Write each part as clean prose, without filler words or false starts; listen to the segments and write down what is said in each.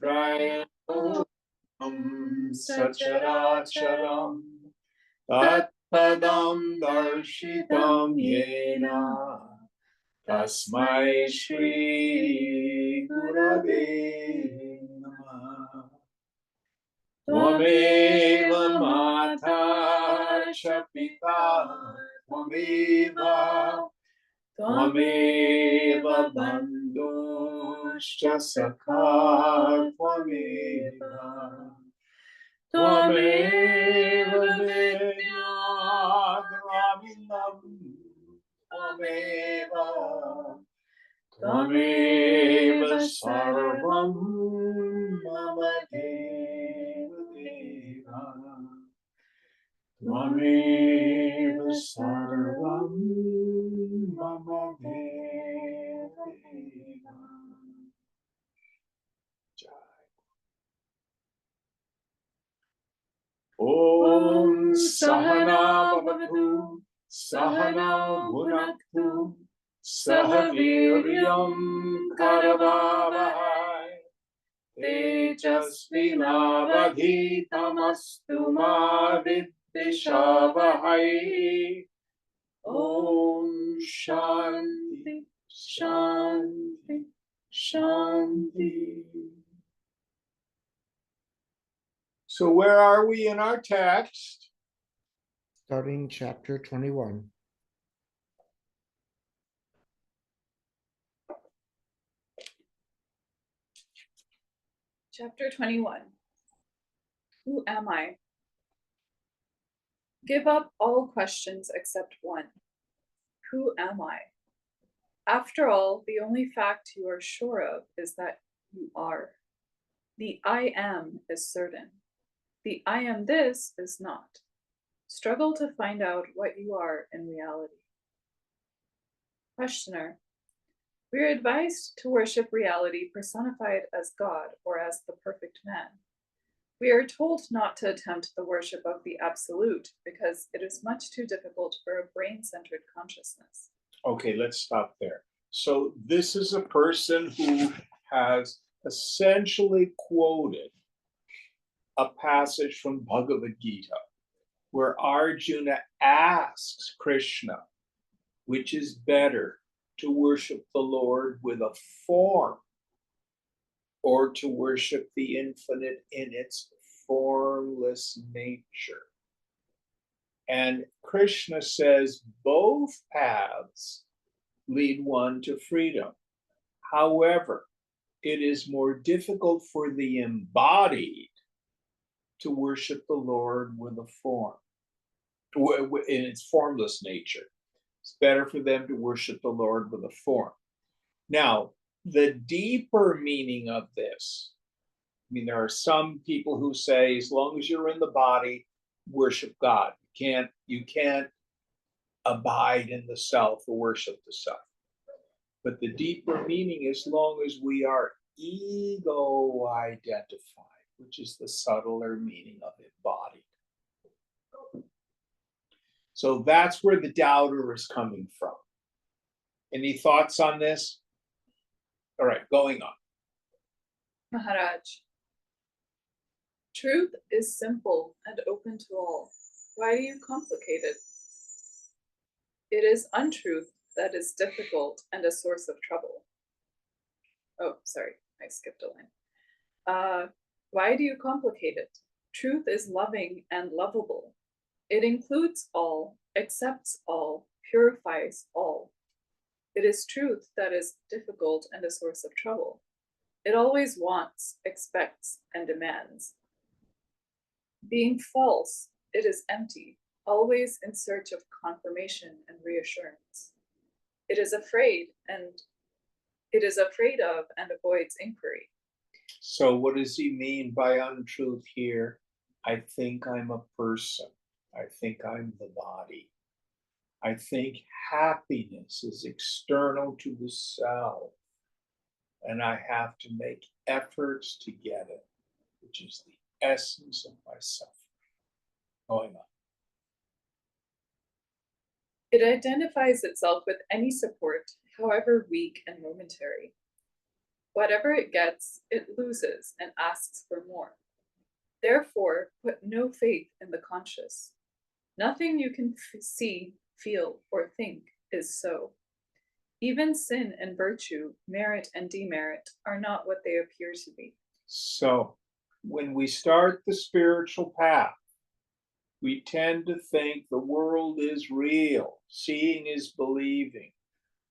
त्रयम् सचराचरम् तत्पदं दर्शितं येन तस्मै श्री गुरवे नमः। त्वमेव माता च पिता त्वमेव बन्धुश्च सखा त्वमेव विद्याद्रविणम् त्वमेव सर्वं मम देव त्वमेव सर्वं मम देव। ॐ सहना भवतु सहनौ भुनक्तु सह वीर्यं करवावहै तेजस्विनावधीतमस्तु मा विद्विषावहै। ॐ शान्ति शान्ति शान्ति। So where are we in our text? Starting chapter 21. Chapter 21. Who am I? Give up all questions except one. Who am I? After all, the only fact you are sure of is that you are. The I am is certain. The I am this is not. Struggle to find out what you are in reality. Questioner. We are advised to worship reality personified as God or as the perfect man. We are told not to attempt the worship of the absolute because it is much too difficult for a brain-centered consciousness. Okay, let's stop there. So this is a person who has essentially quoted a passage from Bhagavad Gita where Arjuna asks Krishna, which is better, to worship the Lord with a form or to worship the infinite in its formless nature. And Krishna says both paths lead one to freedom. However, it is more difficult for the embodied to worship the Lord with a form, in its formless nature. It's better for them to worship the Lord with a form. Now, the deeper meaning of this, I mean, there are some people who say, as long as you're in the body, worship God. You can't abide in the self or worship the self. But the deeper meaning, as long as we are ego identified, which is the subtler meaning of embodied. So that's where the doubter is coming from. Any thoughts on this? All right, going on. Maharaj. Truth is simple and open to all. Why do you complicate it? It is untruth that is difficult and a source of trouble. Oh, sorry, I skipped a line. Why do you complicate it? Truth is loving and lovable. It includes all, accepts all, purifies all. It is truth that is difficult and a source of trouble. It always wants, expects, and demands. Being false, it is empty, always in search of confirmation and reassurance. It is afraid of and avoids inquiry. So what does he mean by untruth here? I think I'm a person. I think I'm the body. I think happiness is external to the self, and I have to make efforts to get it, which is the essence of myself. Going on. It identifies itself with any support, however weak and momentary. Whatever it gets, it loses and asks for more. Therefore, put no faith in the conscious. Nothing you can see, feel, or think is so. Even sin and virtue, merit and demerit, are not what they appear to be. So, when we start the spiritual path, we tend to think the world is real, seeing is believing,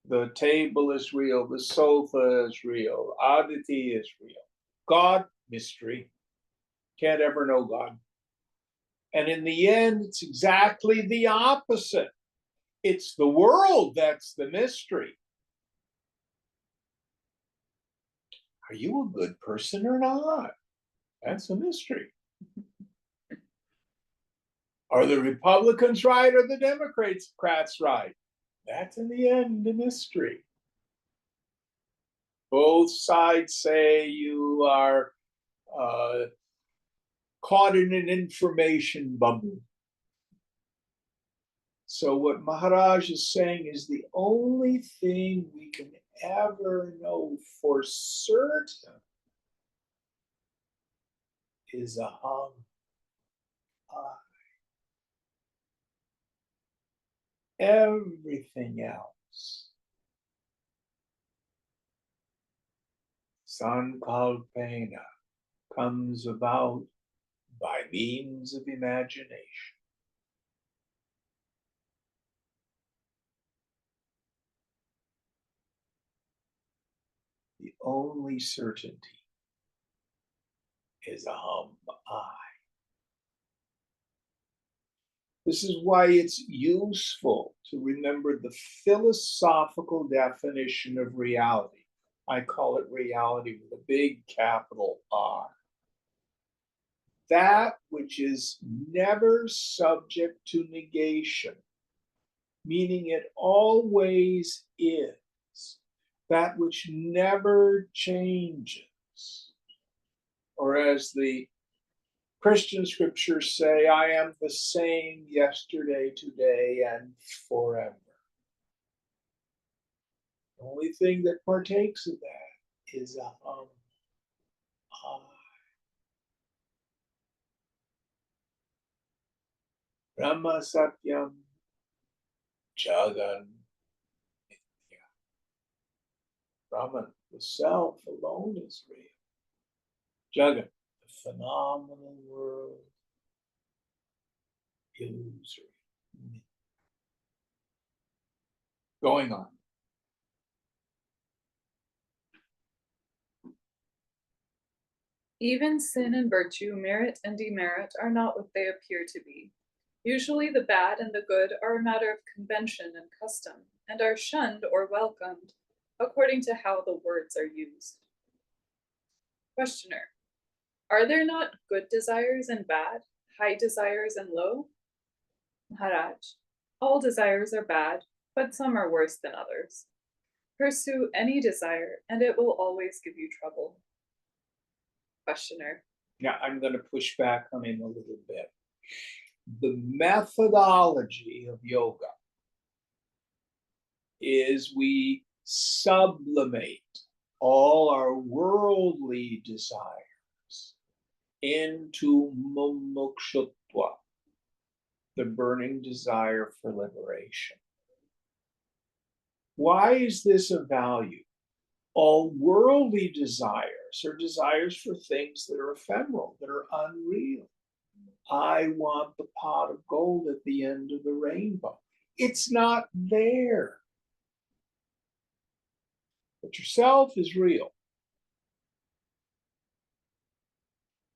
the table is real, the sofa is real, Aditi is real. God, mystery. Can't ever know God. And in the end, it's exactly the opposite. It's the world that's the mystery. Are you a good person or not? That's a mystery. Are the Republicans right or the Democrats right? That's in the end a mystery. Both sides say you are caught in an information bubble. So what Maharaj is saying is the only thing we can ever know for certain is aham, I. Everything else, sankalpena, comes about by means of imagination. The only certainty is aham, I. This is why it's useful to remember the philosophical definition of reality. I call it reality with a big capital R. That which is never subject to negation, meaning it always is. That which never changes. Or as the Christian scriptures say, I am the same yesterday, today, and forever. The only thing that partakes of that is aham, I. Brahma Satyam Jagan Mithya. Brahman, the self alone is real. Jagan, the phenomenal world, illusory. Going on. Even sin and virtue, merit and demerit, are not what they appear to be. Usually the bad and the good are a matter of convention and custom, and are shunned or welcomed according to how the words are used. Questioner: are there not good desires and bad, high desires and low? Maharaj: all desires are bad, but some are worse than others. Pursue any desire, and it will always give you trouble. Questioner: Now, I'm going to push back on him a little bit. The methodology of yoga is we sublimate all our worldly desires into mumukshutva, the burning desire for liberation. Why is this of value? All worldly desires are desires for things that are ephemeral, that are unreal. I want the pot of gold at the end of the rainbow. It's not there. But yourself is real.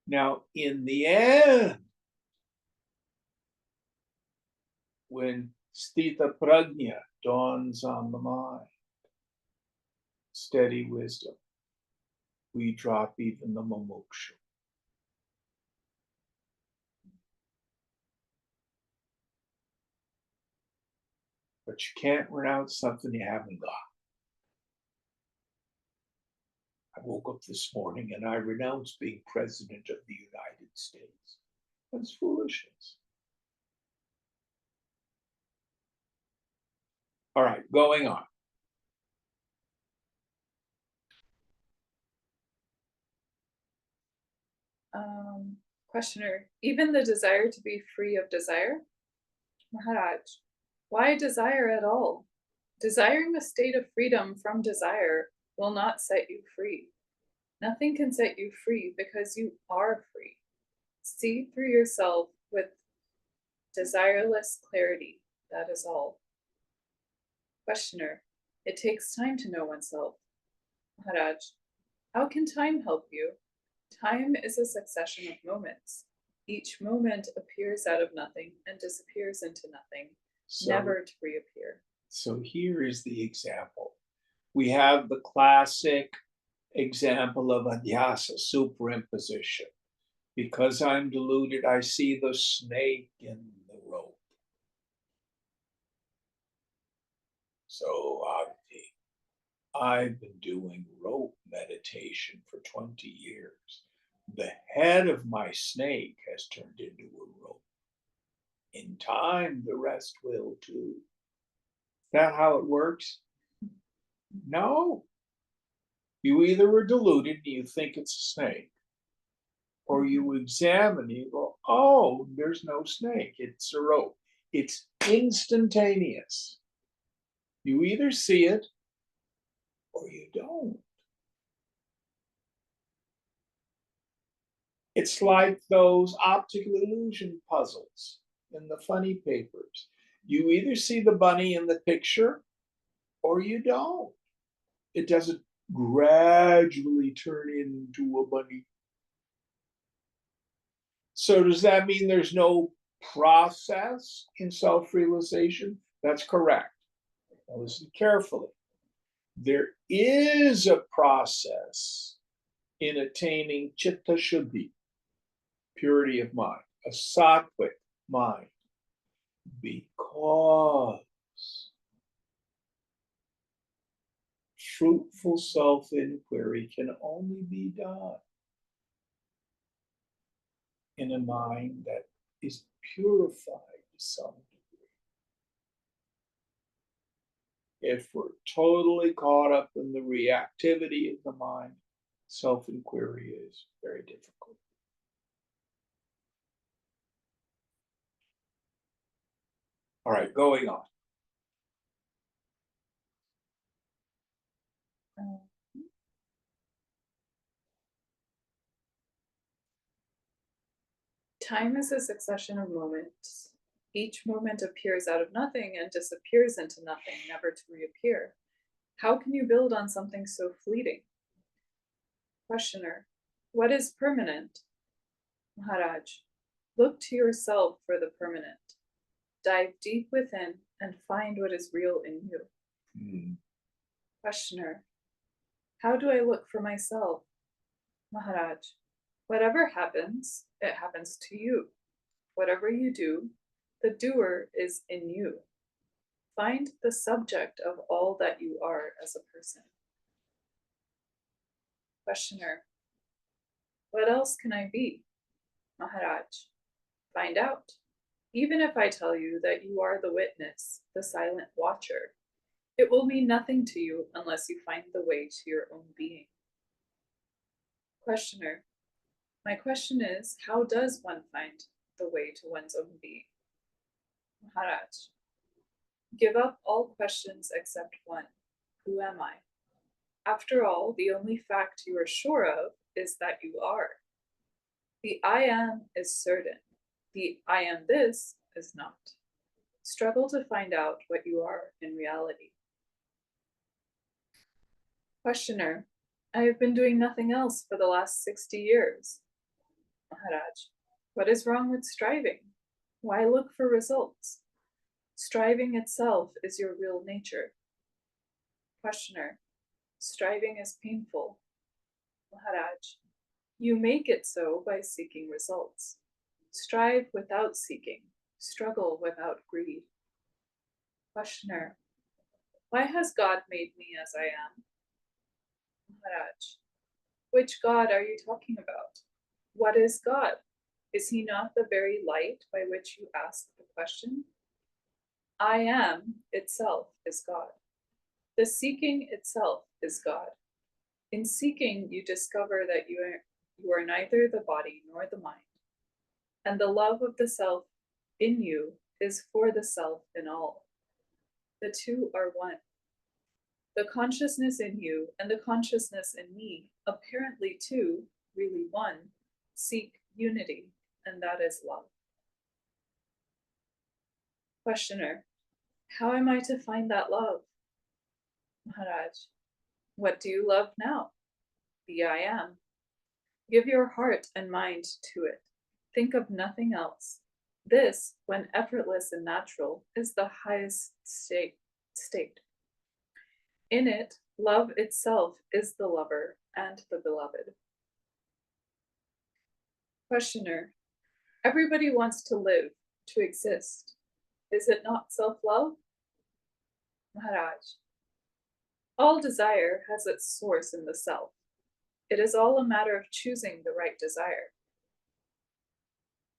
Now, in the end, when Sthita Prajna dawns on the mind, steady wisdom, we drop even the mumuksha. But you can't renounce something you haven't got. I woke up this morning and I renounced being president of the United States. That's foolishness. All right, going on. Questioner, even the desire to be free of desire? Maharaj, why desire at all? Desiring a state of freedom from desire will not set you free. Nothing can set you free because you are free. See through yourself with desireless clarity, that is all. Questioner, it takes time to know oneself. Maharaj, how can time help you? Time is a succession of moments. Each moment appears out of nothing and disappears into nothing, So, never to reappear. so here is the example. We have the classic example of adhyasa, superimposition. Because I'm deluded, I see the snake in the rope. So, I've been doing rope meditation for 20 years. The head of my snake has turned into a rope. In time, the rest will too. Is that how it works? No. You either are deluded and you think it's a snake, or you examine and you go, oh, there's no snake, it's a rope. It's instantaneous. You either see it or you don't. It's like those optical illusion puzzles in the funny papers. You either see the bunny in the picture or you don't. It doesn't gradually turn into a bunny. So does that mean there's no process in self-realization? That's correct. Now listen carefully. There is a process in attaining chitta shuddhi, purity of mind, a sattvic mind, because fruitful self-inquiry can only be done in a mind that is purified to some degree. If we're totally caught up in the reactivity of the mind, self-inquiry is very difficult. All right, going on. Time is a succession of moments. Each moment appears out of nothing and disappears into nothing, never to reappear. How can you build on something so fleeting? Questioner, what is permanent? Maharaj, look to yourself for the permanent. Dive deep within and find what is real in you. Questioner, how do I look for myself? Maharaj, whatever happens, it happens to you. Whatever you do, the doer is in you. Find the subject of all that you are as a person. Questioner, what else can I be? Maharaj, find out. Even if I tell you that you are the witness, the silent watcher, it will mean nothing to you unless you find the way to your own being. Questioner, my question is, how does one find the way to one's own being? Maharaj, give up all questions except one. Who am I? After all, the only fact you are sure of is that you are. The I am is certain. The I am this is not. Struggle to find out what you are in reality. Questioner, I have been doing nothing else for the last 60 years. Maharaj, what is wrong with striving? Why look for results? Striving itself is your real nature. Questioner, striving is painful. Maharaj, you make it so by seeking results. Strive without seeking. Struggle without greed. Questioner, why has God made me as I am? Maharaj, which God are you talking about? What is God? Is he not the very light by which you ask the question? I am itself is God. The seeking itself is God. In seeking, you discover that You are neither the body nor the mind, and the love of the self in you is for the self in all. The two are one. The consciousness in you and the consciousness in me, apparently two, really one, seek unity, and that is love. Questioner, how am I to find that love? Maharaj, what do you love now? The I am. Give your heart and mind to it. Think of nothing else. This, when effortless and natural, is the highest state. In it, love itself is the lover and the beloved. Questioner, everybody wants to live, to exist. Is it not self-love? Maharaj, all desire has its source in the self. It is all a matter of choosing the right desire.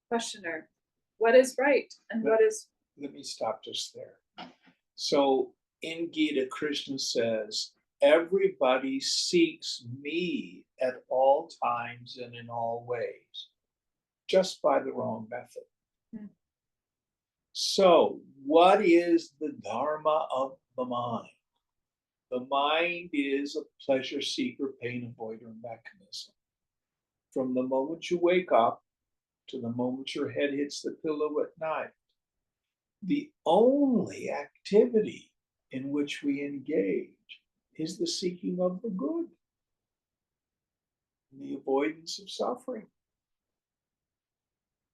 Questioner, what is right and what is... Let me stop just there. So in Gita, Krishna says, everybody seeks me at all times and in all ways, just by the wrong method. So what is the dharma of the mind? The mind is a pleasure seeker, pain avoider mechanism. From the moment you wake up to the moment your head hits the pillow at night, the only activity in which we engage is the seeking of the good, the avoidance of suffering.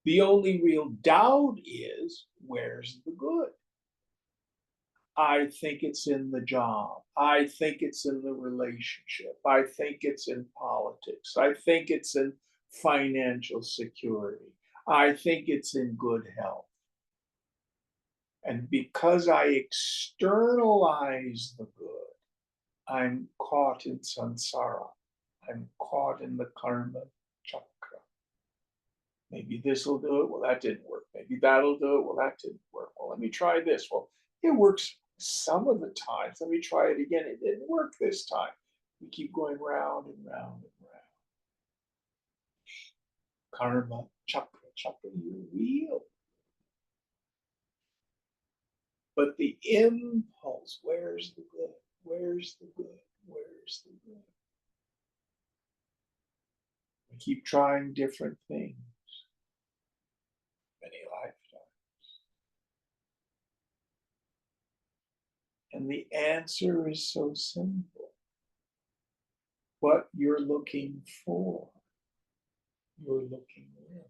The only real doubt is, where's the good? I think it's in the job. I think it's in the relationship. I think it's in politics. I think it's in financial security. I think it's in good health. And because I externalize the good, I'm caught in samsara. I'm caught in the karma chakra. Maybe this will do it. Well, that didn't work. Maybe that'll do it. Well, that didn't work. Well, let me try this. Well, it works some of the times. Let me try it again. It didn't work this time. We keep going round and round and round. Karma chakra, chakra, your wheel. But the impulse, where's the good? Where's the good? Where's the good? We keep trying different things. Many lifetimes. And the answer is so simple. What you're looking for, you're looking with.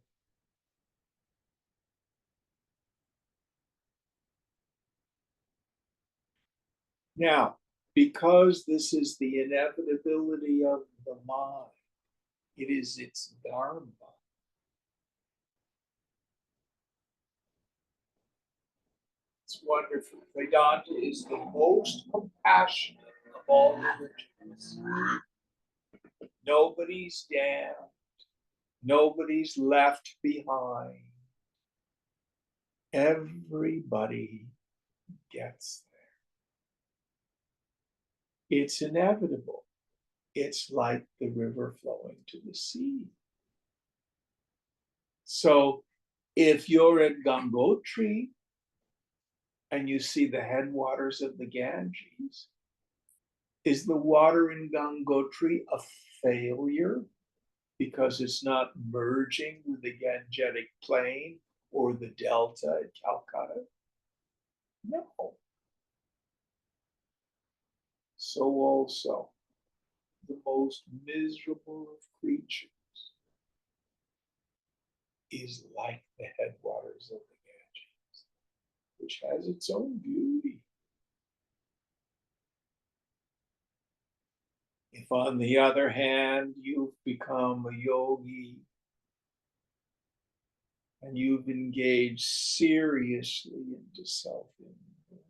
Now, because this is the inevitability of the mind, it is its dharma. It's wonderful. Vedanta is the most compassionate of all religions. Nobody's damned. Nobody's left behind. Everybody gets there. It's inevitable. It's like the river flowing to the sea. So if you're at Gangotri and you see the headwaters of the Ganges, is the water in Gangotri a failure because it's not merging with the Gangetic plain or the delta at Calcutta? No. So also, the most miserable of creatures is like the headwaters of the Ganges, which has its own beauty. If, on the other hand, you've become a yogi and you've engaged seriously into self-inquiry,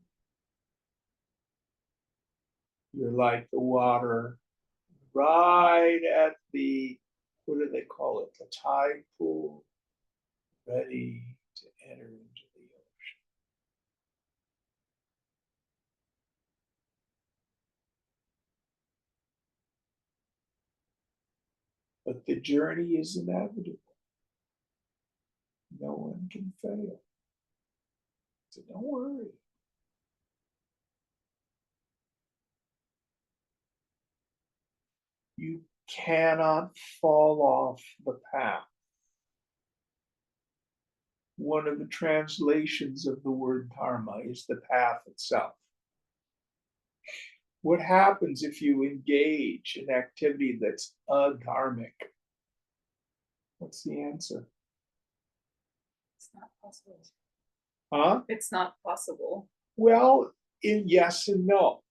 you're like the water right at the, what do they call it, the tide pool, ready to enter into the ocean. But the journey is inevitable. No one can fail. So don't worry. You cannot fall off the path. One of the translations of the word dharma is the path itself. What happens if you engage in activity that's adharmic? What's the answer? It's not possible. Huh? It's not possible. Well, yes and no.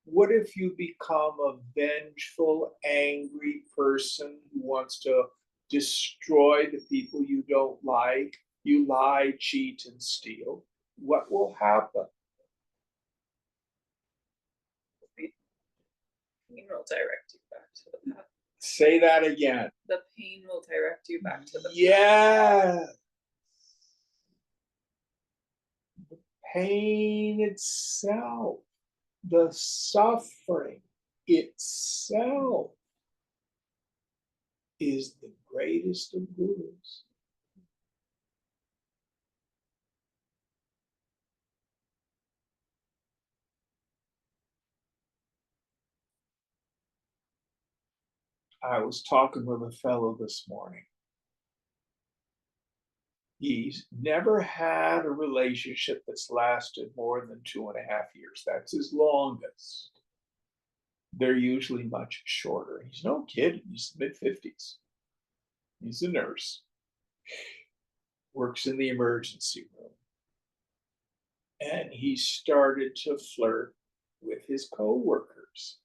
What if you become a vengeful, angry person who wants to destroy the people you don't like? You lie, cheat, and steal. What will happen? The pain will direct you back to the path. Say that again. The pain will direct you back to the path. Yeah. The pain itself, the suffering itself is the greatest of gurus. I was talking with a fellow this morning. He's never had a relationship that's lasted more than 2.5 years. That's his longest. They're usually much shorter. He's no kid, he's mid-50s. He's a nurse, works in the emergency room. And he started to flirt with his coworkers.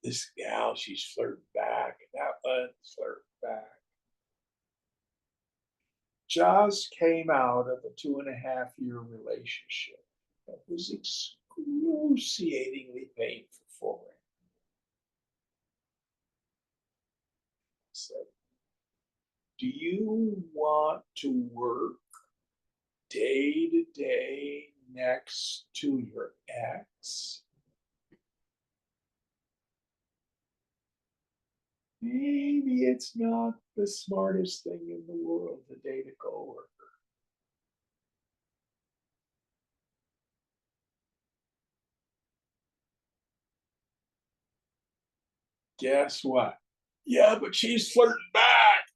This gal, she's flirting back, and that one flirt back. Just came out of a 2.5 year relationship that was excruciatingly painful for him. So, do you want to work day to day next to your ex? Maybe it's not the smartest thing in the world to date a coworker. Guess what? Yeah, but she's flirting back.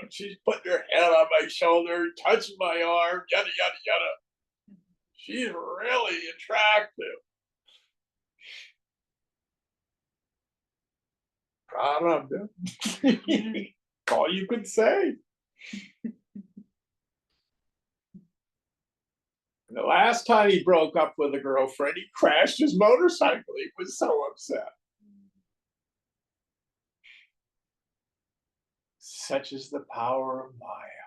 She's putting her head on my shoulder, touching my arm, yada yada yada. She's really attractive. Caramba. All you could say. The last time he broke up with a girlfriend, he crashed his motorcycle. He was so upset. Such is the power of Maya.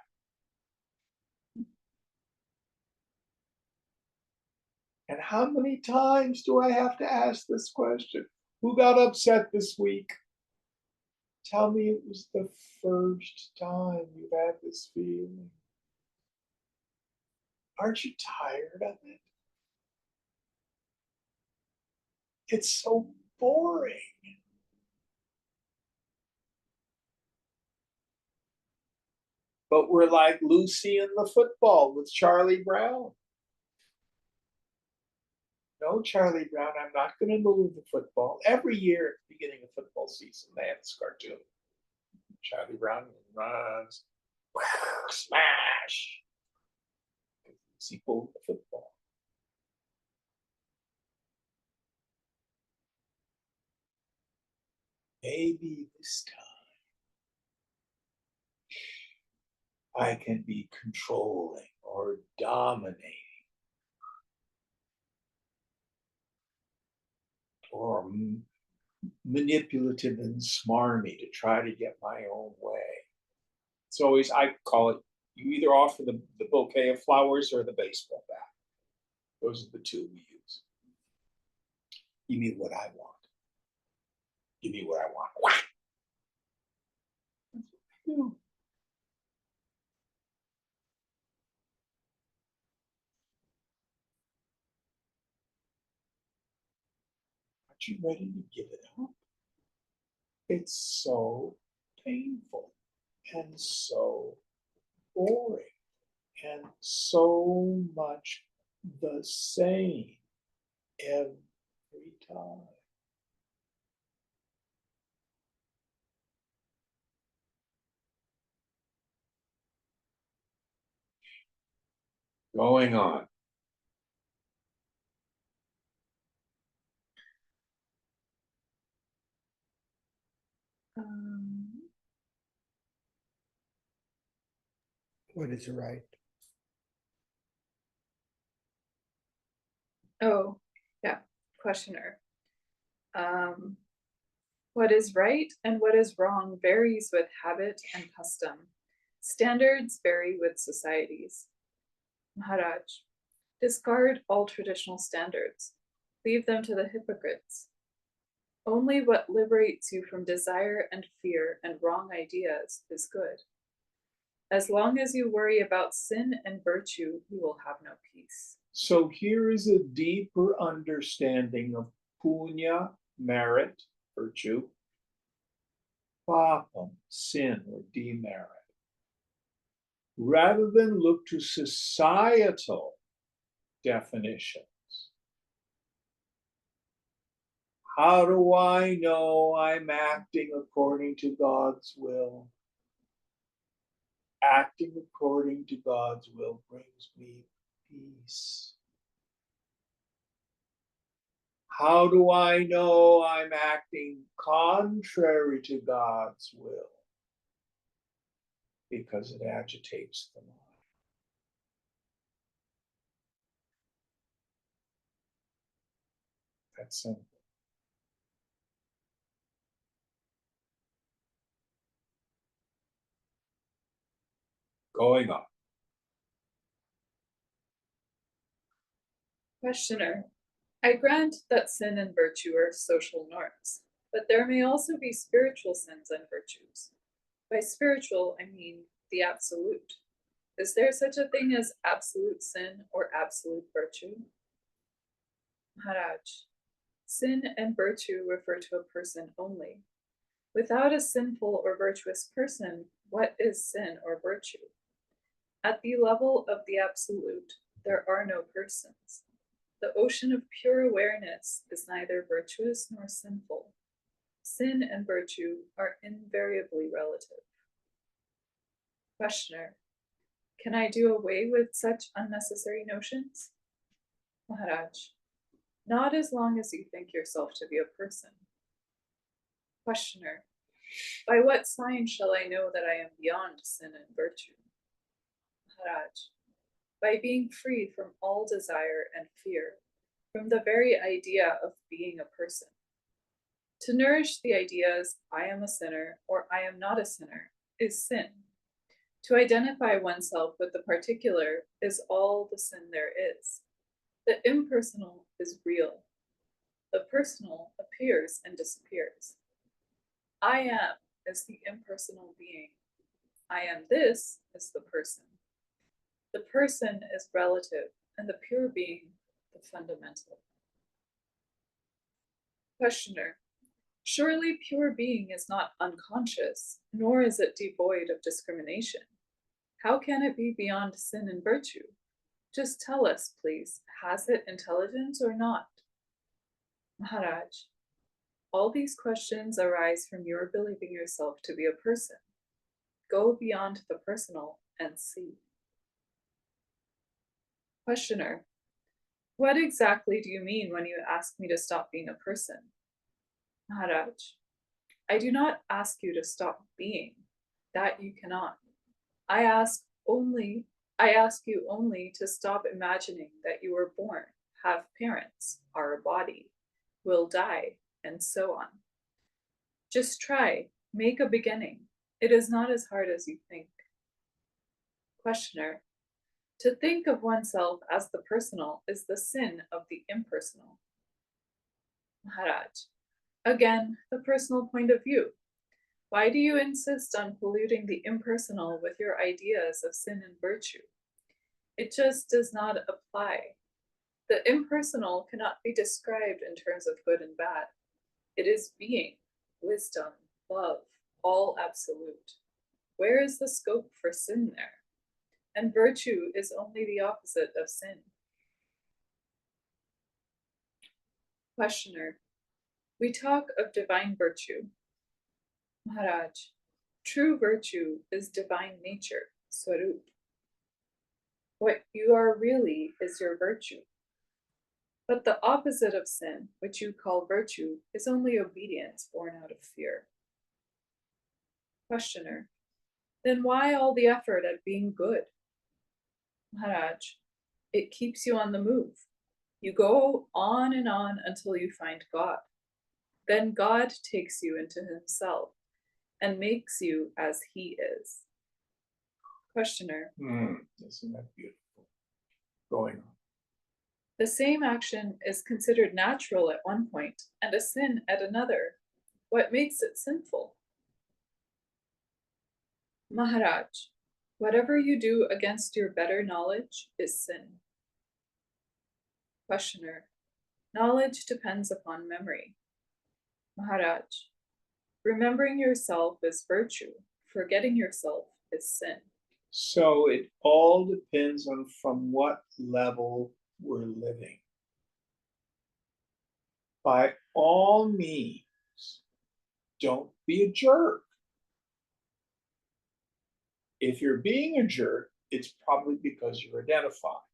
And how many times do I have to ask this question? Who got upset this week? Tell me it was the first time you've had this feeling. Aren't you tired of it? It's so boring. But we're like Lucy in the football with Charlie Brown. No, Charlie Brown, I'm not going to move the football. Every year at the beginning of football season, they have this cartoon. Charlie Brown runs, smash. He pulled the football. Maybe this time I can be controlling or dominating or manipulative and smarmy to try to get my own way. It's always, I call it, you either offer the bouquet of flowers or the baseball bat. Those are the two we use. Give me what I want. Give me what I want. That's what I do. Aren't you ready to give it up? It's so painful and so boring and so much the same every time. Going on. Um, What is right? oh, yeah, questioner. Um, what is right and what is wrong varies with habit and custom. Standards vary with societies. Maharaj, discard all traditional standards. Leave them to the hypocrites. Only what liberates you from desire and fear and wrong ideas is good. As long as you worry about sin and virtue, you will have no peace. So here is a deeper understanding of punya, merit, virtue, papam, sin or demerit. Rather than look to societal definitions, how do I know I'm acting according to God's will? Acting according to God's will brings me peace. How do I know I'm acting contrary to God's will? Because it agitates the mind. That's simple. Going on. Questioner, I grant that sin and virtue are social norms, but there may also be spiritual sins and virtues. By spiritual, I mean the absolute. Is there such a thing as absolute sin or absolute virtue? Maharaj, sin and virtue refer to a person only. Without a sinful or virtuous person, what is sin or virtue? At the level of the absolute, there are no persons. The ocean of pure awareness is neither virtuous nor sinful. Sin and virtue are invariably relative. Questioner, can I do away with such unnecessary notions? Maharaj, not as long as you think yourself to be a person. Questioner, by what sign shall I know that I am beyond sin and virtue? Maharaj, by being free from all desire and fear, from the very idea of being a person. To nourish the ideas, I am a sinner or I am not a sinner, is sin. To identify oneself with the particular is all the sin there is. The impersonal is real. The personal appears and disappears. I am is the impersonal being. I am this is the person. The person is relative and the pure being the fundamental. Questioner, surely pure being is not unconscious, nor is it devoid of discrimination. How can it be beyond sin and virtue? Just tell us, please, has it intelligence or not? Maharaj, all these questions arise from your believing yourself to be a person. Go beyond the personal and see. Questioner, what exactly do you mean when you ask me to stop being a person? Maharaj, I do not ask you to stop being. That you cannot. I ask you only to stop imagining that you were born, have parents, are a body, will die, and so on. Just try, make a beginning. It is not as hard as you think. Questioner, to think of oneself as the personal is the sin of the impersonal. Maharaj, again, the personal point of view. Why do you insist on polluting the impersonal with your ideas of sin and virtue? It just does not apply. The impersonal cannot be described in terms of good and bad. It is being, wisdom, love, all absolute. Where is the scope for sin there? And virtue is only the opposite of sin. Questioner. We talk of divine virtue. Maharaj, true virtue is divine nature, Swarup. What you are really is your virtue. But the opposite of sin, which you call virtue, is only obedience born out of fear. Questioner. Then why all the effort at being good? Maharaj, it keeps you on the move. You go on and on until you find God. Then God takes you into himself and makes you as he is. Questioner. Isn't that beautiful? Going on. The same action is considered natural at one point and a sin at another. What makes it sinful? Maharaj, whatever you do against your better knowledge is sin. Questioner. Knowledge depends upon memory. Maharaj, remembering yourself is virtue. Forgetting yourself is sin. So it all depends on from what level we're living. By all means, don't be a jerk. If you're being a jerk, it's probably because you're identified.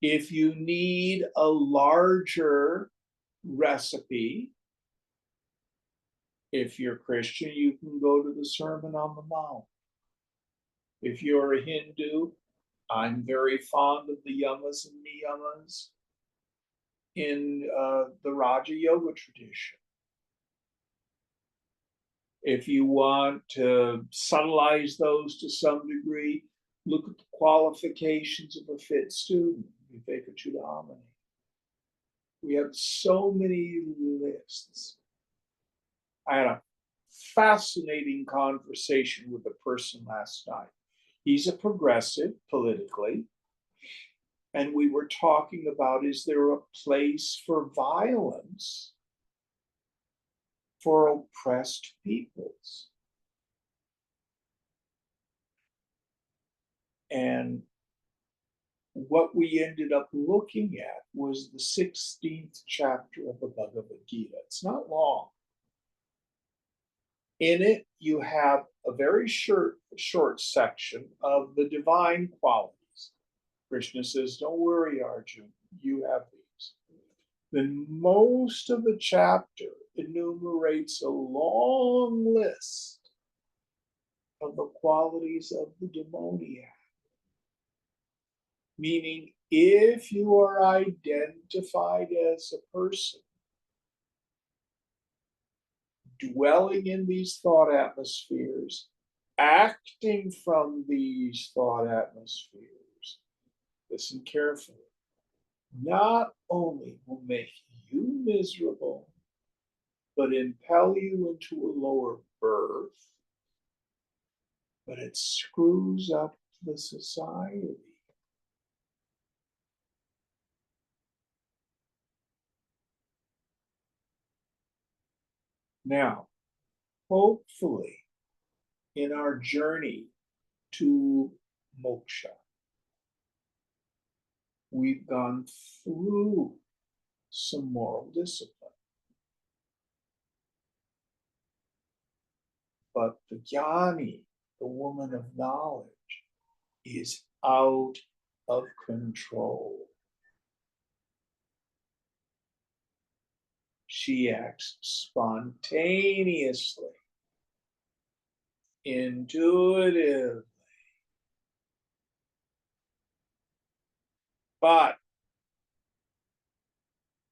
If you need a larger recipe, if you're Christian, you can go to the Sermon on the Mount. If you're a Hindu, I'm very fond of the yamas and niyamas in the Raja Yoga tradition. If you want to subtleize those to some degree, look at the qualifications of a fit student, Vivekachudamani. We have so many lists. I had a fascinating conversation with a person last night. He's a progressive politically. And we were talking about, is there a place for violence for oppressed peoples? And what we ended up looking at was the 16th chapter of the Bhagavad Gita. It's not long. In it, you have a very short section of the divine qualities. Krishna says, don't worry, Arjuna, you have these. Then most of the chapter enumerates a long list of the qualities of the demoniac. Meaning, if you are identified as a person dwelling in these thought atmospheres, acting from these thought atmospheres, listen carefully, not only will make you miserable, but impel you into a lower birth, but it screws up the society. Now, hopefully, in our journey to moksha, we've gone through some moral discipline. But the jnani, the woman of knowledge, is out of control. She acts spontaneously, intuitively. But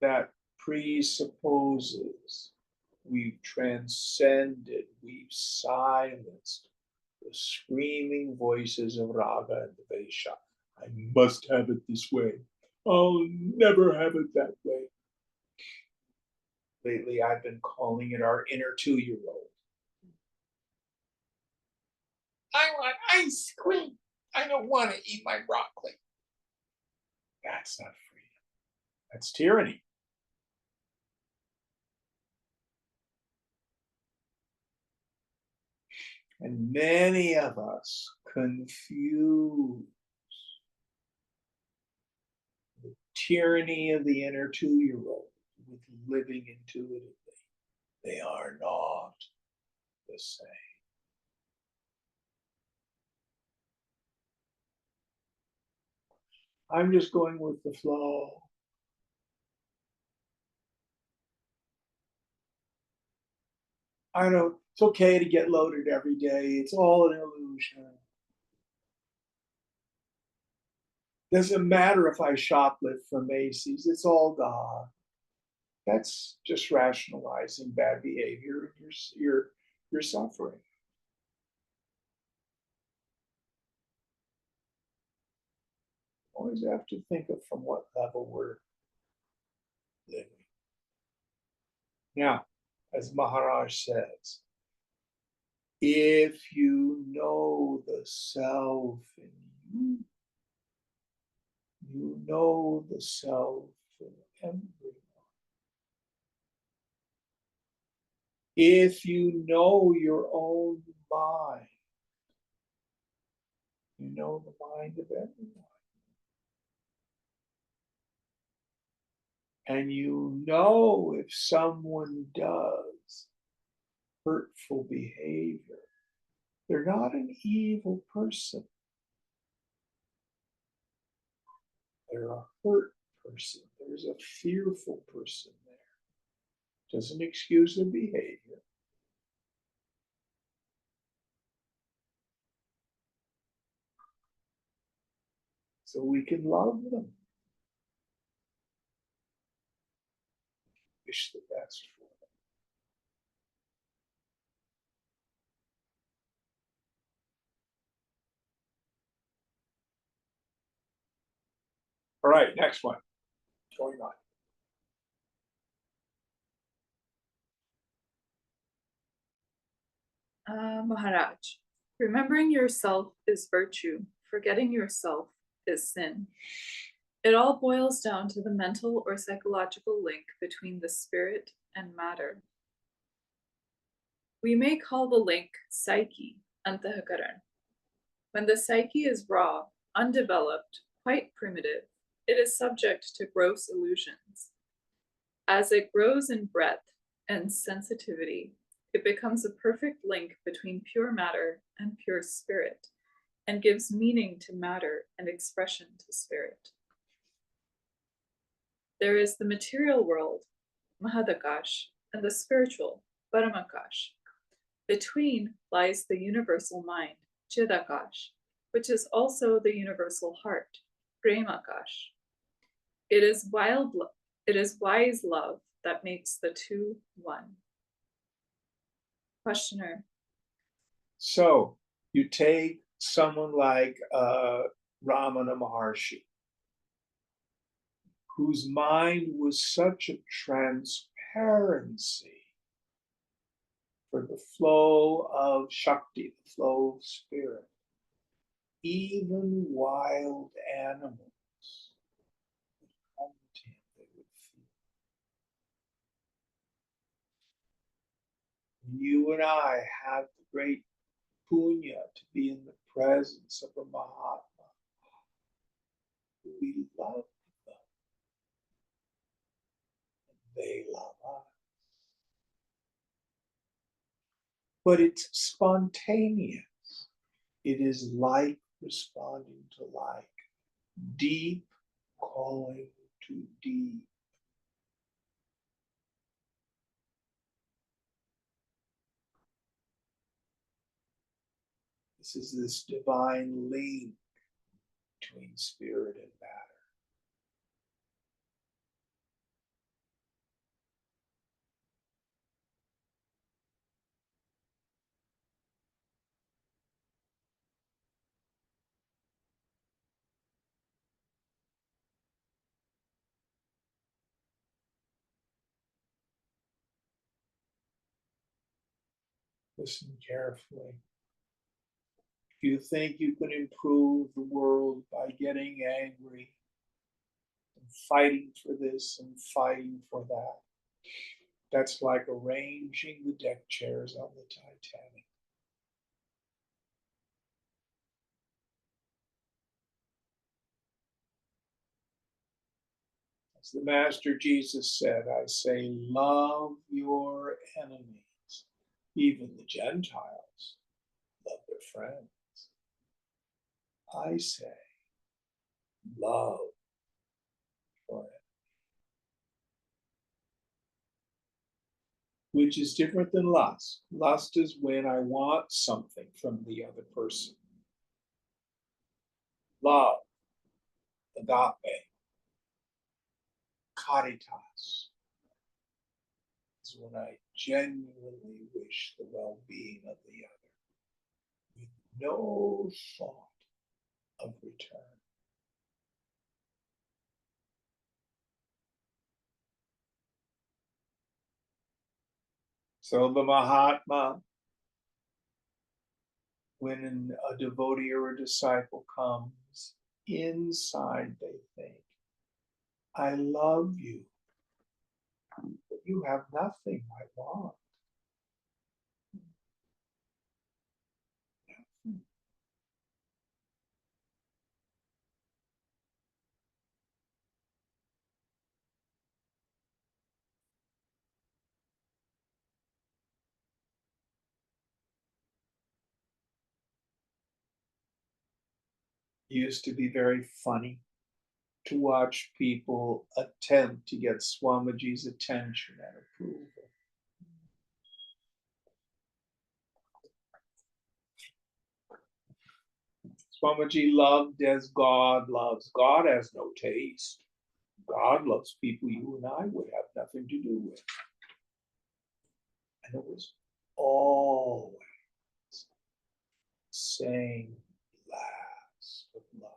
that presupposes we've transcended, we've silenced the screaming voices of raga and Vesha. I must have it this way. I'll never have it that way. Lately, I've been calling it our inner 2-year-old. I want ice cream. I don't want to eat my broccoli. That's not freedom. That's tyranny. And many of us confuse the tyranny of the inner 2-year-old with living intuitively. They are not the same. I'm just going with the flow. I don't, it's okay to get loaded every day. It's all an illusion. Doesn't matter if I shoplift from Macy's, it's all God. That's just rationalizing bad behavior. You're suffering. Always have to think of from what level we're living. Now, as Maharaj says, if you know the self in you, you know the self in everyone. If you know your own mind, you know the mind of everyone. And you know if someone does hurtful behavior, they're not an evil person. They're a hurt person. There's a fearful person there. Doesn't excuse their behavior. So we can love them. Wish the best for them. All right, next one. Going on. Maharaj, remembering yourself is virtue, forgetting yourself is sin. It all boils down to the mental or psychological link between the spirit and matter. We may call the link psyche, antahakaran. When the psyche is raw, undeveloped, quite primitive, it is subject to gross illusions. As it grows in breadth and sensitivity, it becomes a perfect link between pure matter and pure spirit, and gives meaning to matter and expression to spirit. There is the material world, Mahadakash, and the spiritual, Paramakash. Between lies the universal mind, Chidakash, which is also the universal heart, Premakash. It is wise love that makes the two one. Questioner. So you take someone like Ramana Maharshi, whose mind was such a transparency for the flow of Shakti, the flow of spirit. Even wild animals would come to him, they would feel. You and I have the great punya to be in the presence of a Mahatma. We love them, and they love us. But it's spontaneous. It is like responding to like, deep calling to deep. This is this divine link between spirit and matter. Listen carefully. If you think you can improve the world by getting angry and fighting for this and fighting for that, that's like arranging the deck chairs on the Titanic. As the Master Jesus said, I say, love your enemies, even the Gentiles, love their friends. I say, love your enemies. Which is different than lust. Lust is when I want something from the other person. Love, agape, caritas, is when I genuinely wish the well-being of the other with no thought of return. So the Mahatma, when a devotee or a disciple comes, inside they think, I love you, but you have nothing I want. It used to be very funny to watch people attempt to get Swamiji's attention and approval. Swamiji loved as God loves. God has no taste. God loves people you and I would have nothing to do with. And it was always saying last of love.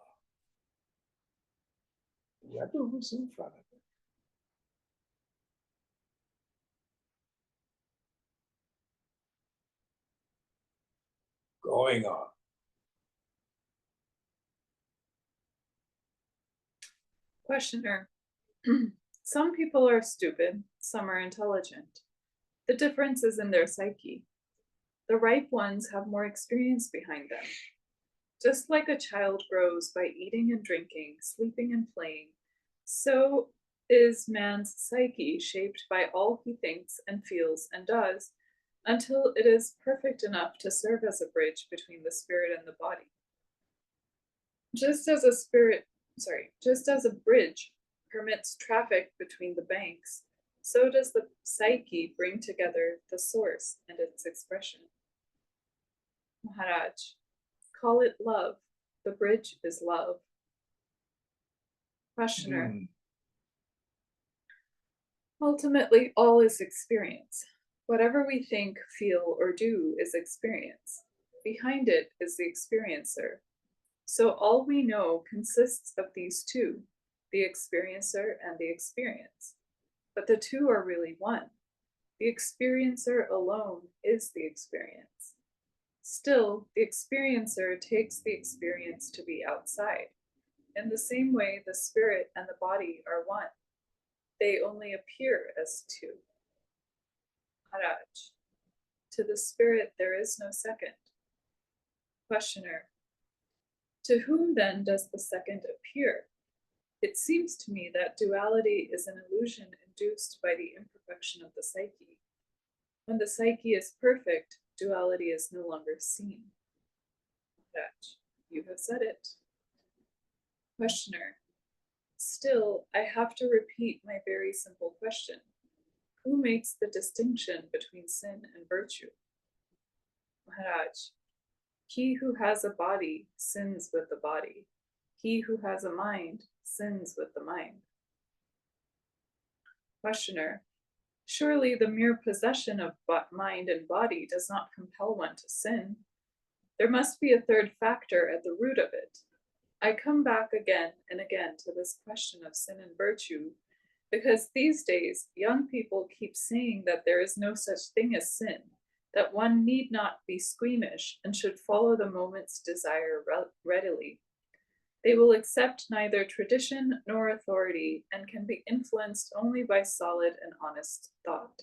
Whoever was in front of him. Going on. Questioner. Some people are stupid, some are intelligent. The difference is in their psyche. The ripe ones have more experience behind them. Just like a child grows by eating and drinking, sleeping and playing, so is man's psyche shaped by all he thinks and feels and does, until it is perfect enough to serve as a bridge between the spirit and the body. Just as a bridge permits traffic between the banks, so does the psyche bring together the source and its expression. Maharaj, call it love. The bridge is love. Questioner. Ultimately, all is experience. Whatever we think, feel, or do is experience. Behind it is the experiencer. So all we know consists of these two, the experiencer and the experience. But the two are really one. The experiencer alone is the experience. Still, the experiencer takes the experience to be outside. In the same way, the spirit and the body are one. They only appear as two. Maharaj, to the spirit there is no second. Questioner, to whom then does the second appear? It seems to me that duality is an illusion induced by the imperfection of the psyche. When the psyche is perfect, duality is no longer seen. Maharaj, you have said it. Questioner, still, I have to repeat my very simple question. Who makes the distinction between sin and virtue? Maharaj, he who has a body sins with the body. He who has a mind sins with the mind. Questioner, surely the mere possession of mind and body does not compel one to sin. There must be a third factor at the root of it. I come back again and again to this question of sin and virtue because these days young people keep saying that there is no such thing as sin, that one need not be squeamish and should follow the moment's desire readily. They will accept neither tradition nor authority and can be influenced only by solid and honest thought.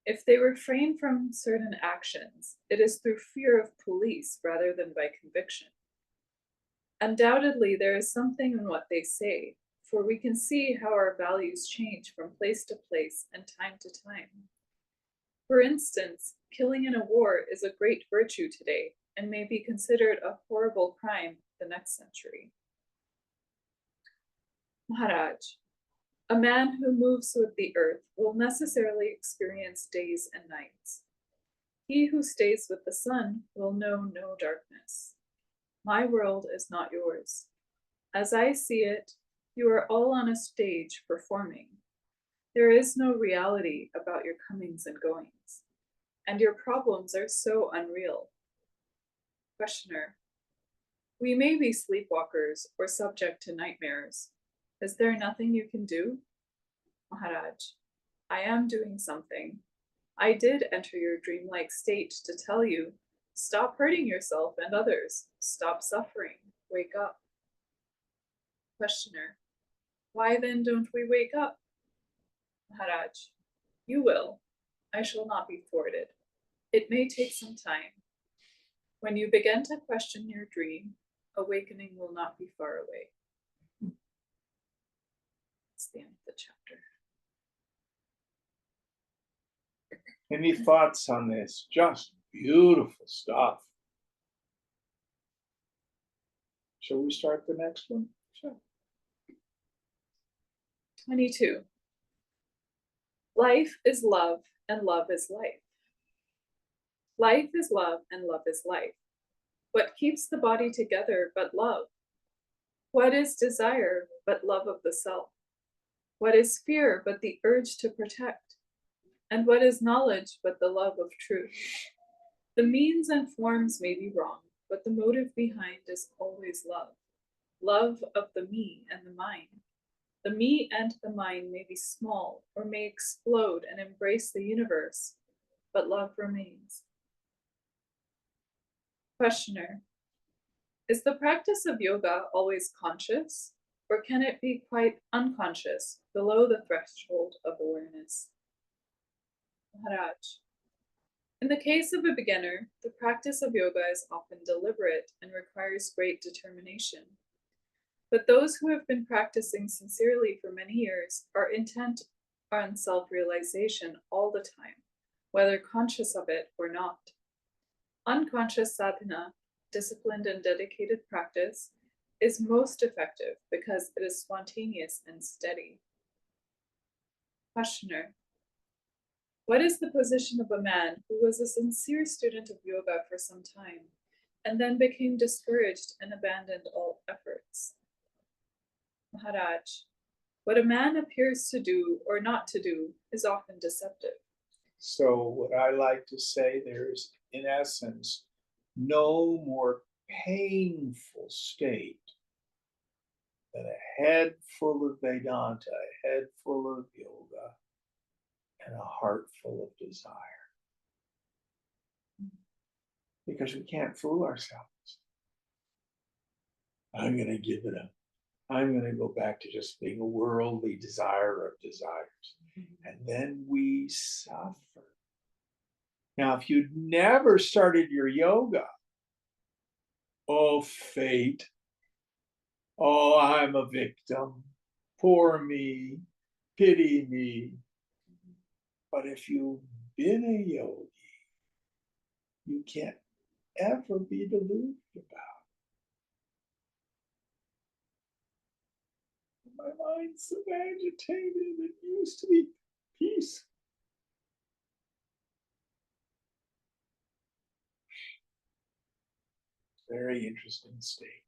If they refrain from certain actions, it is through fear of police rather than by conviction. Undoubtedly, there is something in what they say, for we can see how our values change from place to place and time to time. For instance, killing in a war is a great virtue today and may be considered a horrible crime the next century. Maharaj, a man who moves with the earth will necessarily experience days and nights. He who stays with the sun will know no darkness. My world is not yours. As I see it, you are all on a stage performing. There is no reality about your comings and goings, and your problems are so unreal. Questioner, we may be sleepwalkers or subject to nightmares. Is there nothing you can do? Maharaj, I am doing something. I did enter your dreamlike state to tell you, stop hurting yourself and others, stop suffering, wake up. Questioner, why then don't we wake up? Maharaj, you will. I shall not be thwarted. It may take some time. When you begin to question your dream, awakening will not be far away. That's the end of the chapter. Any thoughts on this? Just beautiful stuff. Shall we start the next one? Sure. 22. Life is love, and love is life. Life is love, and love is life. What keeps the body together but love? What is desire but love of the self? What is fear but the urge to protect? And what is knowledge but the love of truth? The means and forms may be wrong, but the motive behind is always love. Love of the me and the mine. The me and the mine may be small or may explode and embrace the universe, but love remains. Questioner, is the practice of yoga always conscious, or can it be quite unconscious, below the threshold of awareness? Maharaj, in the case of a beginner, the practice of yoga is often deliberate and requires great determination. But those who have been practicing sincerely for many years are intent on self-realization all the time, whether conscious of it or not. Unconscious sadhana, disciplined and dedicated practice, is most effective because it is spontaneous and steady. Questioner, what is the position of a man who was a sincere student of yoga for some time, and then became discouraged and abandoned all efforts? Maharaj, what a man appears to do or not to do is often deceptive. So what I like to say, there's in essence no more painful state than a head full of Vedanta, a head full of yoga, and a heart full of desire. Because we can't fool ourselves. I'm going to give it up. I'm going to go back to just being a worldly desire of desires. And then we suffer. Now, if you'd never started your yoga, oh, fate. Oh, I'm a victim. Poor me. Pity me. But if you've been a yogi, you can't ever be deluded about. My mind's so agitated. It used to be peaceful. Very interesting state.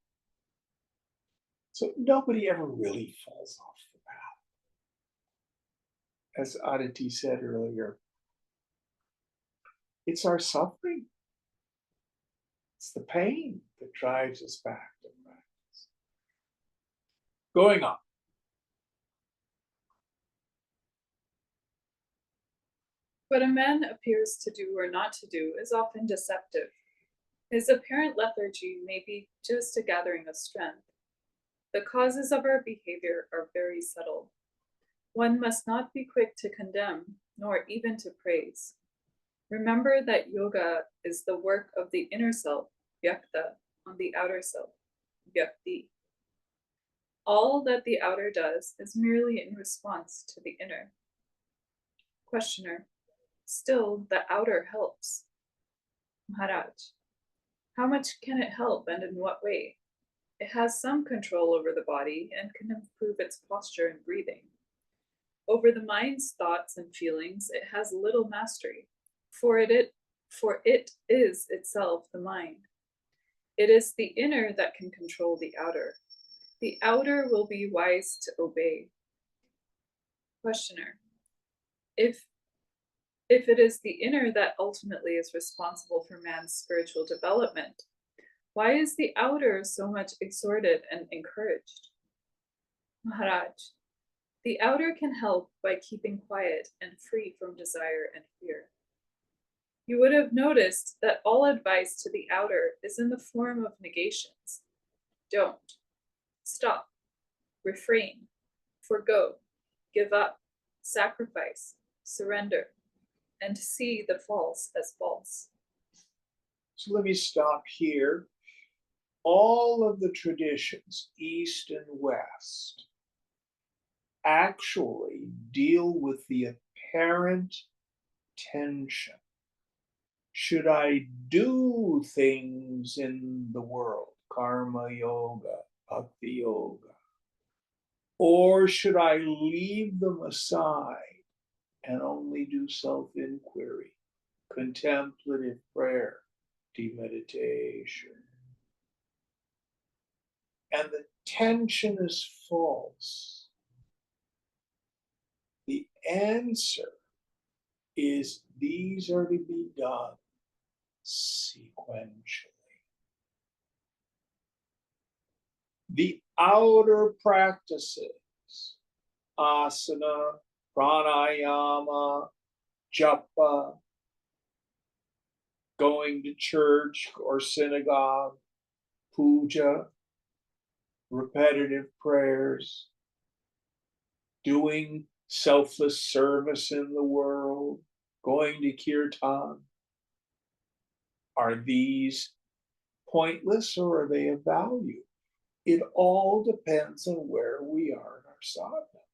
So nobody ever really falls off the path. As Aditi said earlier, it's our suffering. It's the pain that drives us back to practice. Going on. What a man appears to do or not to do is often deceptive. His apparent lethargy may be just a gathering of strength. The causes of our behavior are very subtle. One must not be quick to condemn, nor even to praise. Remember that yoga is the work of the inner self, vyakta, on the outer self, vyakti. All that the outer does is merely in response to the inner. Questioner. Still, the outer helps. Maharaj. How much can it help and in what way? It has some control over the body and can improve its posture and breathing. Over the mind's thoughts and feelings, it has little mastery, for it is itself the mind. It is the inner that can control the outer. The outer will be wise to obey. Questioner. If it is the inner that ultimately is responsible for man's spiritual development, why is the outer so much exhorted and encouraged? Maharaj, the outer can help by keeping quiet and free from desire and fear. You would have noticed that all advice to the outer is in the form of negations. Don't. Stop. Refrain. Forgo. Give up. Sacrifice. Surrender. And see the false as false. So let me stop here. All of the traditions, East and West, actually deal with the apparent tension. Should I do things in the world, karma yoga, bhakti yoga, or should I leave them aside and only do self-inquiry, contemplative prayer, deep meditation? And the tension is false. The answer is these are to be done sequentially. The outer practices, asana, pranayama, japa, going to church or synagogue, puja, repetitive prayers, doing selfless service in the world, going to kirtan. Are these pointless or are they of value? It all depends on where we are in our sadhana.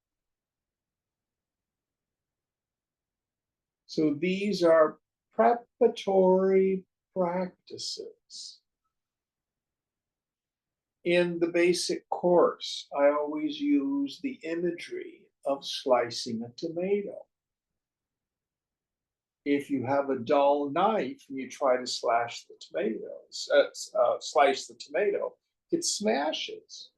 So these are preparatory practices. In the basic course, I always use the imagery of slicing a tomato. If you have a dull knife and you try to slice the tomato, it smashes.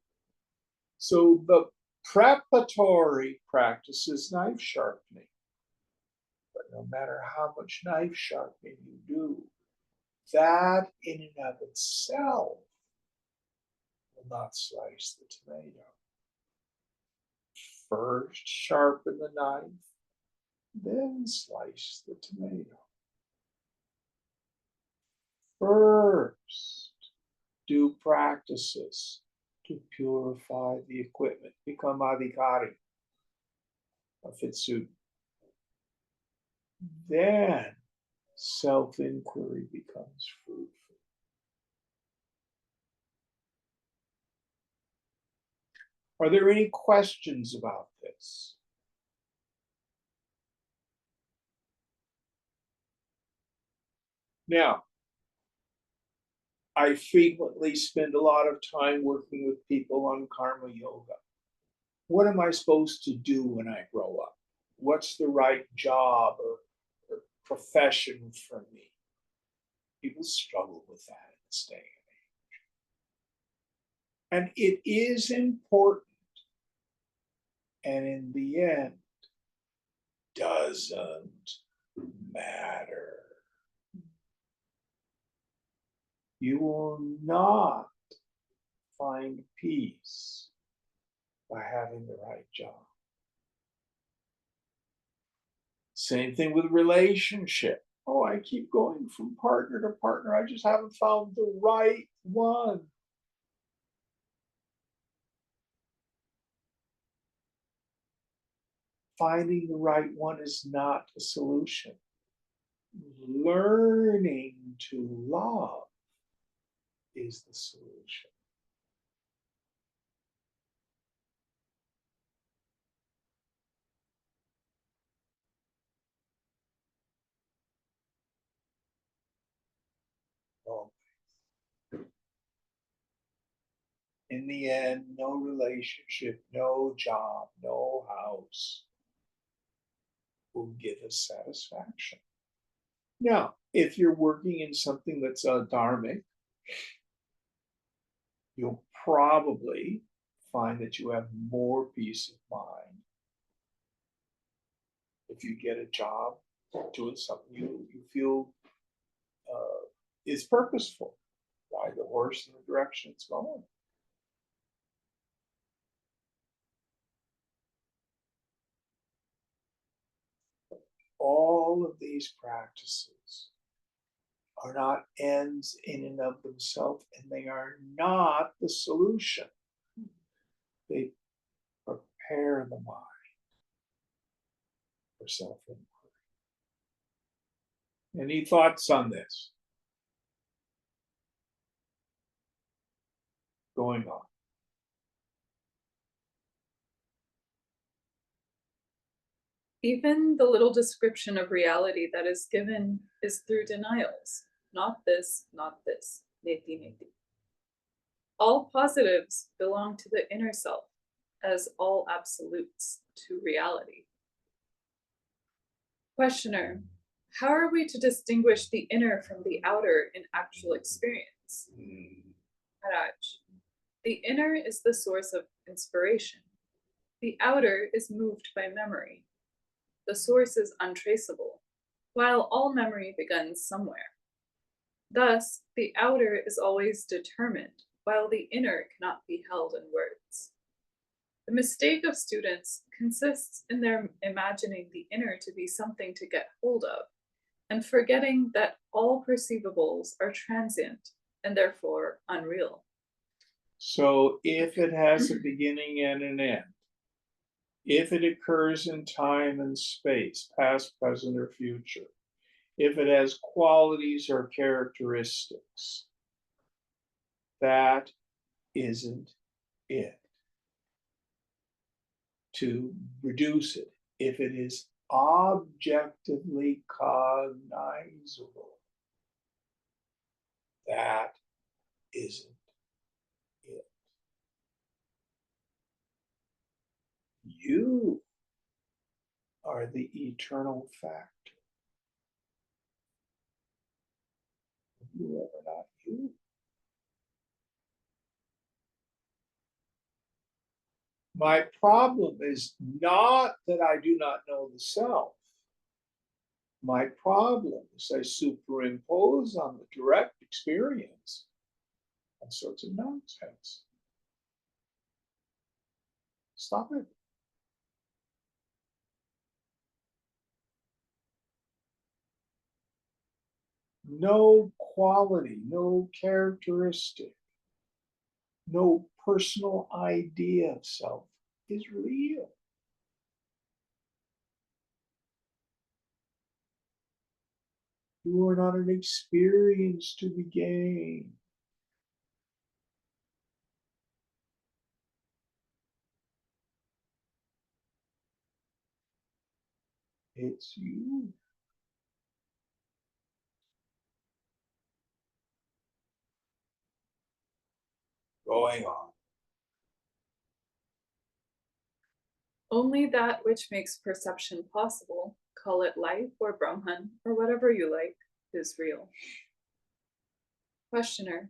So the preparatory practice is knife sharpening. But no matter how much knife sharpening you do, that in and of itself will not slice the tomato. First sharpen the knife, then slice the tomato. First, do practices to purify the equipment, become adhikari, a fitsuit. Then self-inquiry becomes fruitful. Are there any questions about this? Now, I frequently spend a lot of time working with people on karma yoga. What am I supposed to do when I grow up? What's the right job or profession for me? People struggle with that in this day and age. And it is important, and in the end, doesn't matter. You will not find peace by having the right job. Same thing with relationship. Oh, I keep going from partner to partner. I just haven't found the right one. Finding the right one is not a solution. Learning to love is the solution. in the end, no relationship, no job, no house will give us satisfaction. Now, if you're working in something that's dharmic, you'll probably find that you have more peace of mind if you get a job doing something you feel is purposeful. Ride the horse in the direction it's going. All of these practices are not ends in and of themselves, and they are not the solution. They prepare the mind for self-inquiry. Any thoughts on this? Going on. Even the little description of reality that is given is through denials. Not this, not this. Neti neti. All positives belong to the inner self, as all absolutes to reality. Questioner, how are we to distinguish the inner from the outer in actual experience? Maharaj, the inner is the source of inspiration. The outer is moved by memory. The source is untraceable, while all memory begins somewhere. Thus, the outer is always determined, while the inner cannot be held in words. The mistake of students consists in their imagining the inner to be something to get hold of, and forgetting that all perceivables are transient and therefore unreal. So if it has a beginning and an end, if it occurs in time and space, past, present, or future, if it has qualities or characteristics, that isn't it. To reduce it, if it is objectively cognizable, that isn't it. You are the eternal factor. You are not you. My problem is not that I do not know the self. My problem is I superimpose on the direct experience all sorts of nonsense. Stop it. No quality, no characteristic, no personal idea of self is real. You are not an experience to be gained. It's you. Going on. Only that which makes perception possible, call it life or Brahman or whatever you like, is real. Questioner,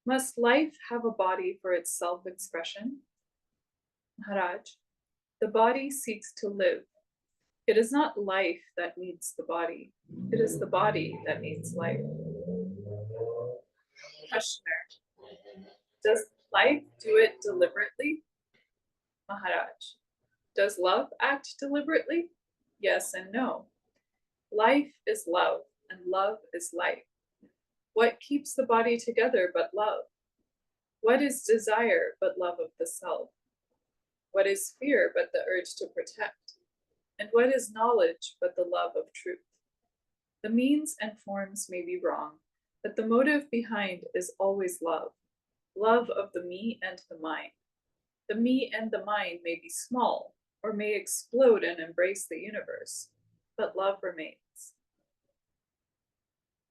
must life have a body for its self-expression? Maharaj, the body seeks to live. It is not life that needs the body. It is the body that needs life. Questioner, does life do it deliberately? Maharaj, does love act deliberately? Yes and no. Life is love, and love is life. What keeps the body together but love? What is desire but love of the self? What is fear but the urge to protect? And what is knowledge but the love of truth? The means and forms may be wrong, but the motive behind is always love, love of the me and the mind. The me and the mind may be small, or may explode and embrace the universe, but love remains.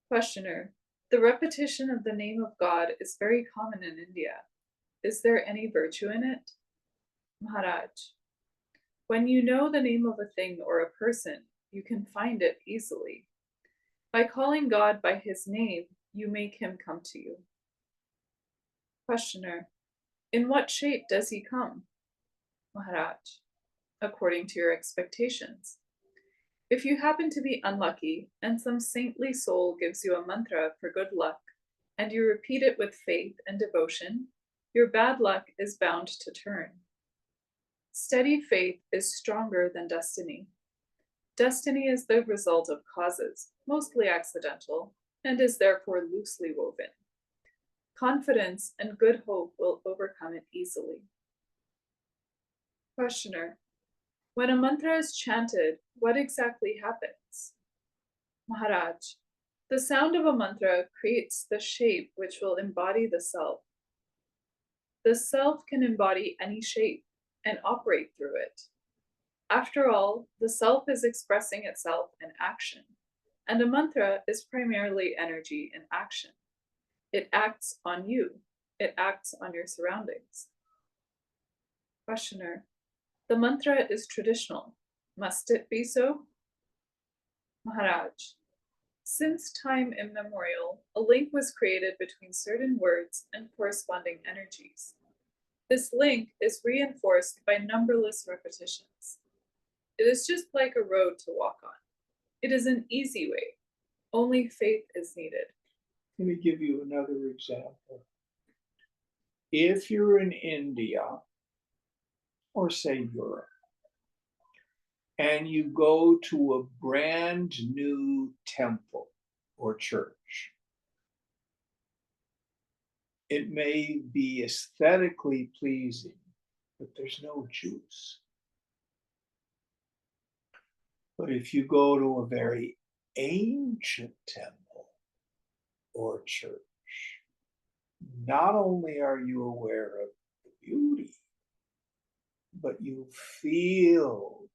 Questioner, the repetition of the name of God is very common in India. Is there any virtue in it? Maharaj, when you know the name of a thing or a person, you can find it easily. By calling God by his name, you make him come to you. Questioner, in what shape does he come? Maharaj, according to your expectations. If you happen to be unlucky and some saintly soul gives you a mantra for good luck, and you repeat it with faith and devotion, your bad luck is bound to turn. Steady faith is stronger than destiny. Destiny is the result of causes, mostly accidental, and is therefore loosely woven. Confidence and good hope will overcome it easily. Questioner, when a mantra is chanted, what exactly happens? Maharaj, the sound of a mantra creates the shape which will embody the self. The self can embody any shape and operate through it. After all, the self is expressing itself in action, and a mantra is primarily energy in action. It acts on you. It acts on your surroundings. Questioner, the mantra is traditional. Must it be so? Maharaj, since time immemorial, a link was created between certain words and corresponding energies. This link is reinforced by numberless repetitions. It is just like a road to walk on. It is an easy way. Only faith is needed. Let me give you another example. If you're in India, or say Europe, and you go to a brand new temple or church, it may be aesthetically pleasing, but there's no juice. But if you go to a very ancient temple or church, not only are you aware of the beauty, but you feel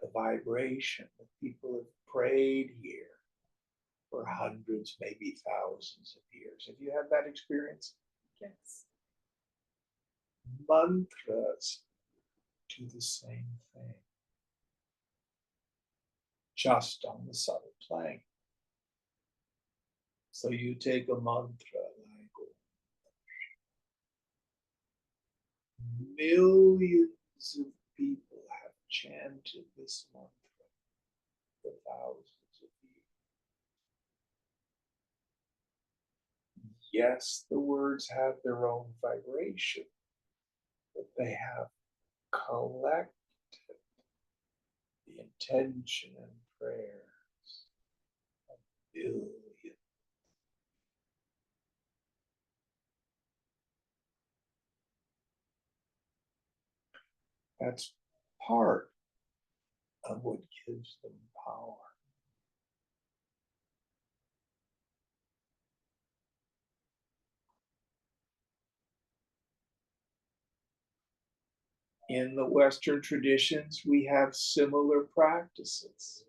the vibration that people have prayed here for hundreds, maybe thousands of years. Have you had that experience? Yes. Mantras do the same thing, just on the subtle plane. So you take a mantra like millions of people have chanted this mantra for thousands of years. Yes, the words have their own vibration, but they have collected the intention and prayers of billions. That's part of what gives them power. In the Western traditions, we have similar practices.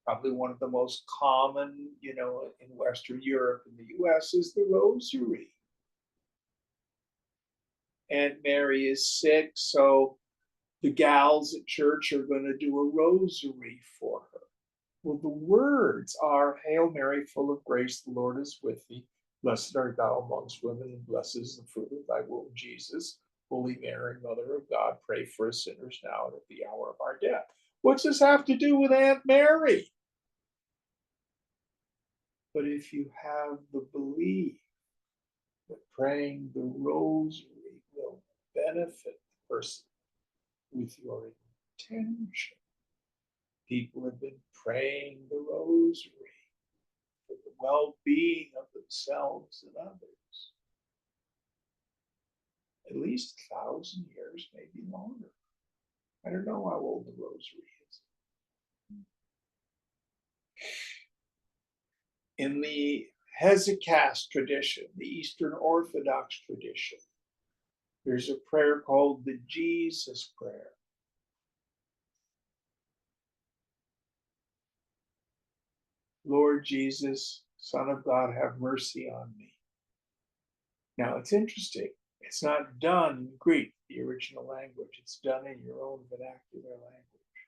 Probably one of the most common, in Western Europe and the US is the rosary. Aunt Mary is sick, so the gals at church are going to do a rosary for her. Well, the words are, Hail Mary, full of grace, the Lord is with thee. Blessed art thou amongst women, and blessed is the fruit of thy womb, Jesus. Holy Mary, Mother of God, pray for us sinners now and at the hour of our death. What's this have to do with Aunt Mary? But if you have the belief that praying the rosary will benefit the person with your intention, people have been praying the rosary for the well-being of themselves and others. At least 1,000 years, maybe longer. I don't know how old the rosary is. In the Hesychast tradition, the Eastern Orthodox tradition, there's a prayer called the Jesus Prayer. Lord Jesus, Son of God, have mercy on me. Now, it's interesting. It's not done in Greek, the original language. It's done in your own vernacular language.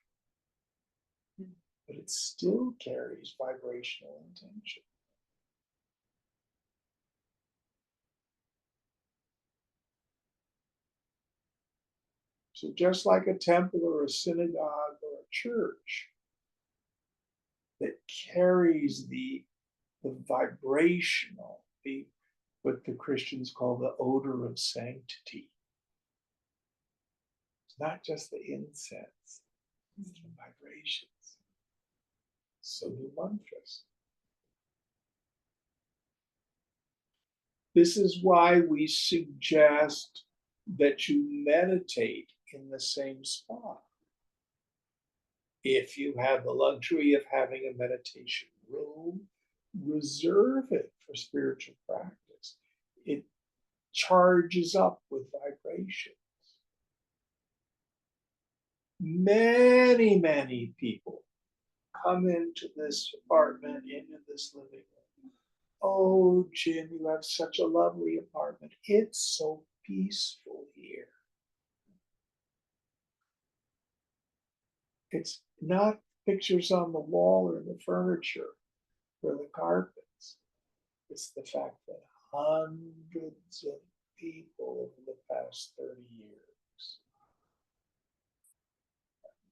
Hmm. But it still carries vibrational intention. So just like a temple or a synagogue or a church that carries the vibrational, what the Christians call the odor of sanctity. It's not just the incense, it's the vibrations. So do mantras. This is why we suggest that you meditate in the same spot. If you have the luxury of having a meditation room, reserve it for spiritual practice. It charges up with vibrations. Many, many people come into this apartment, into this living room. Oh, Jim, you have such a lovely apartment. It's so peaceful here. It's not pictures on the wall or the furniture or the carpets. It's the fact that hundreds of people over the past 30 years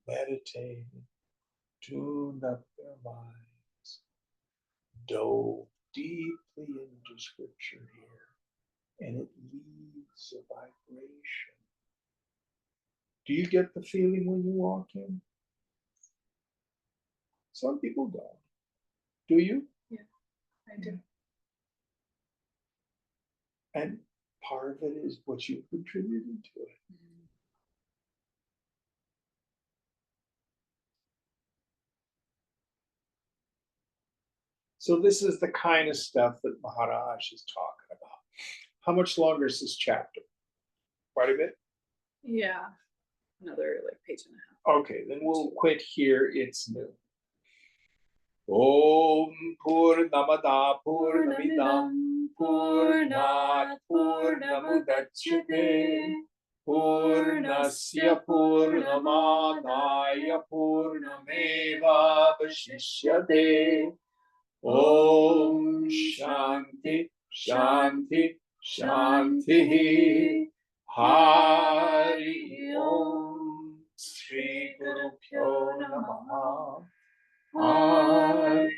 meditated, tuned up their minds, dove deeply into scripture here, and it leaves a vibration. Do you get the feeling when you walk in? Some people don't. Do you? Yeah, I do. And part of it is what you contributed to it. Mm. So this is the kind of stuff that Maharaj is talking about. How much longer is this chapter? Quite a bit? Yeah, another like page and a half. Okay, then we'll quit here. It's new. Om Purnamada Purnamidam Purnat Purnamudachyate Purnasya Purnamadaya Purnameva Vashishyate. Om Shanti Shanti Shanti Hari Om Sri Guru Pyo Namaha Hari